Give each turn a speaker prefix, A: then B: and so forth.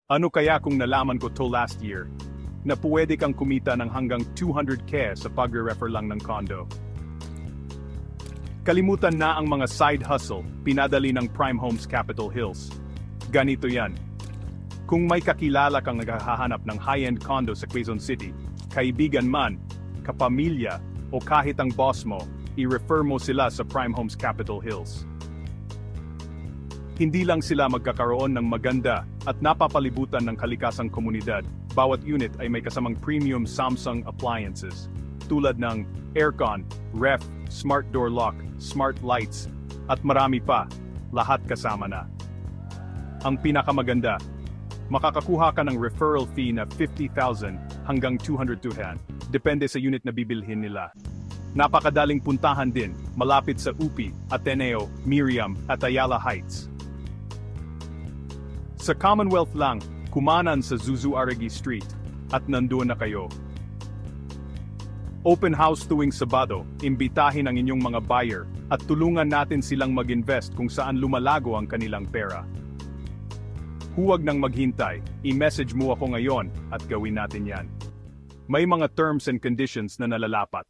A: Ano kaya kung nalaman ko to last year, na pwede kang kumita ng hanggang 200k sa pagre-refer lang ng condo? Kalimutan na ang mga side hustle, pinadali ng Prime Homes Capitol Hills. Ganito yan. Kung may kakilala kang naghahanap ng high-end condo sa Quezon City, kaibigan man, kapamilya, o kahit ang boss mo, i-refer mo sila sa Prime Homes Capitol Hills. Hindi lang sila magkakaroon ng maganda at napapalibutan ng kalikasang komunidad, bawat unit ay may kasamang premium Samsung appliances, tulad ng aircon, ref, smart door lock, smart lights, at marami pa, lahat kasama na. Ang pinakamaganda, makakakuha ka ng referral fee na 50,000 hanggang 200,000, depende sa unit na bibilhin nila. Napakadaling puntahan din, malapit sa UPI, Ateneo, Miriam, at Ayala Heights. Sa Commonwealth lang, kumanan sa Zuzuaregi Street, at nandoon na kayo. Open house tuwing Sabado, imbitahin ang inyong mga buyer, at tulungan natin silang mag-invest kung saan lumalago ang kanilang pera. Huwag nang maghintay, i-message mo ako ngayon, at gawin natin yan. May mga terms and conditions na nalalapat.